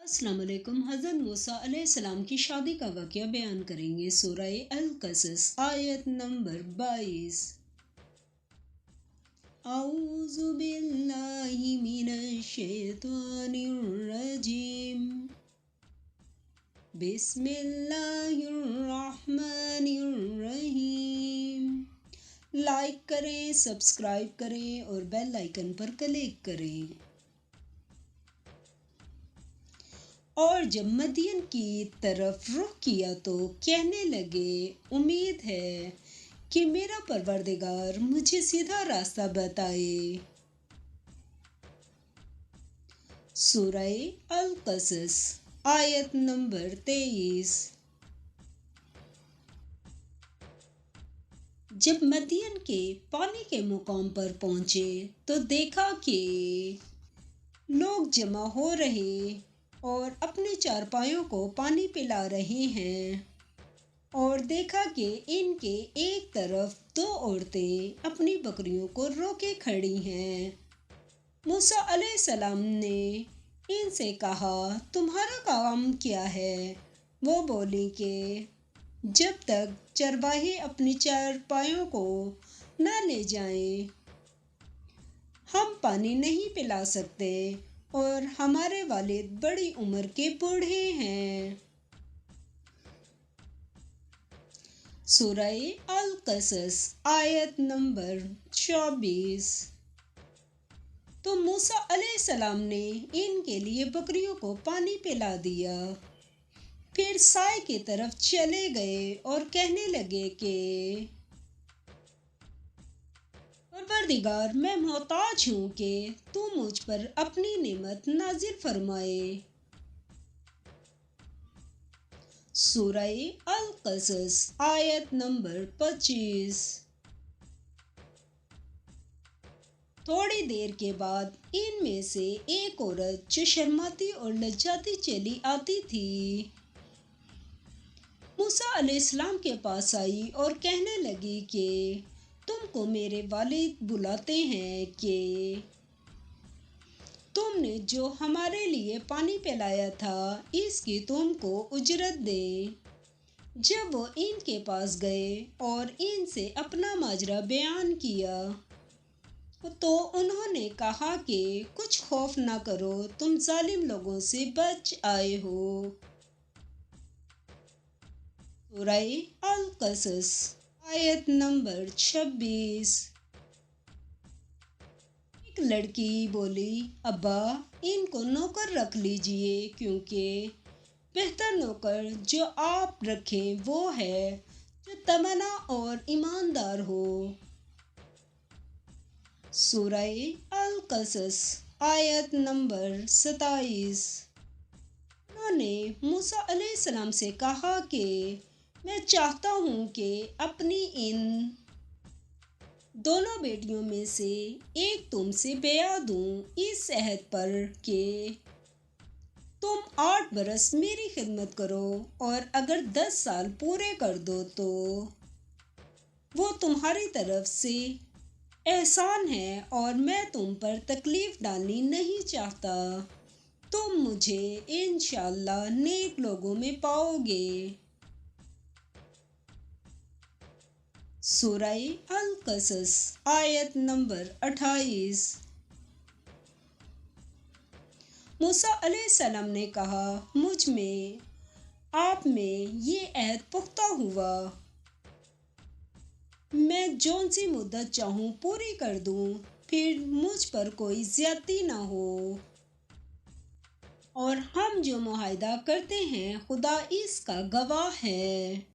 السلام علیکم۔ حضرت موسیٰ علیہ السلام کی شادی کا واقعہ بیان کریں گے۔ سورہ القصص آیت نمبر 22۔ اعوذ باللہ من الشیطان الرجیم، بسم اللہ الرحمن الرحیم۔ لائک کریں، سبسکرائب کریں اور بیل آئیکن پر کلک کریں۔ اور جب مدین کی طرف رخ کیا تو کہنے لگے، امید ہے کہ میرا پروردگار مجھے سیدھا راستہ بتائے۔ سورہ القصص آیت نمبر 23۔ جب مدین کے پانی کے مقام پر پہنچے تو دیکھا کہ لوگ جمع ہو رہے اور اپنے چارپائیوں کو پانی پلا رہے ہیں، اور دیکھا کہ ان کے ایک طرف دو عورتیں اپنی بکریوں کو روکے کھڑی ہیں۔ موسیٰ علیہ السلام نے ان سے کہا، تمہارا کام کیا ہے؟ وہ بولیں کہ جب تک چرواہے اپنی چارپائیوں کو نہ لے جائیں ہم پانی نہیں پلا سکتے، اور ہمارے والد بڑی عمر کے بوڑھے ہیں۔ سورہ القصص آیت نمبر 24۔ تو موسیٰ علیہ السلام نے ان کے لیے بکریوں کو پانی پلا دیا، پھر سائے کی طرف چلے گئے اور کہنے لگے کہ پروردگار، میں محتاج ہوں کہ تو مجھ پر اپنی نعمت نازل فرمائے۔ سورہ القصص آیت نمبر 25۔ تھوڑی دیر کے بعد ان میں سے ایک عورت جو شرماتی اور لجاتی چلی آتی تھی، موسیٰ علیہ السلام کے پاس آئی اور کہنے لگی کہ تم کو میرے والد بلاتے ہیں کہ تم نے جو ہمارے لیے پانی پلایا تھا اس کی تم کو اجرت دیں۔ جب وہ ان کے پاس گئے اور ان سے اپنا ماجرا بیان کیا تو انہوں نے کہا کہ کچھ خوف نہ کرو، تم ظالم لوگوں سے بچ آئے ہو۔ سورہ القصص آیت نمبر 26۔ ایک لڑکی بولی، ابا ان کو نوکر رکھ لیجئے، کیونکہ بہتر نوکر جو آپ رکھیں وہ ہے جو توانا اور ایماندار ہو۔ سورہ القصص آیت نمبر 27۔ انہوں نے موسیٰ علیہ السلام سے کہا کہ میں چاہتا ہوں کہ اپنی ان دونوں بیٹیوں میں سے ایک تم سے بیعت دوں، اس عہد پر کہ تم 8 برس میری خدمت کرو، اور اگر 10 سال پورے کر دو تو وہ تمہاری طرف سے احسان ہے، اور میں تم پر تکلیف ڈالنی نہیں چاہتا۔ تم مجھے انشاءاللہ نیک لوگوں میں پاؤ گے۔ سورہ القصص آیت نمبر 28۔ موسیٰ علیہ السلام نے کہا، مجھ میں آپ میں یہ عہد پختہ ہوا، میں جون سی مدت چاہوں پوری کر دوں، پھر مجھ پر کوئی زیادتی نہ ہو، اور ہم جو معاہدہ کرتے ہیں خدا اس کا گواہ ہے۔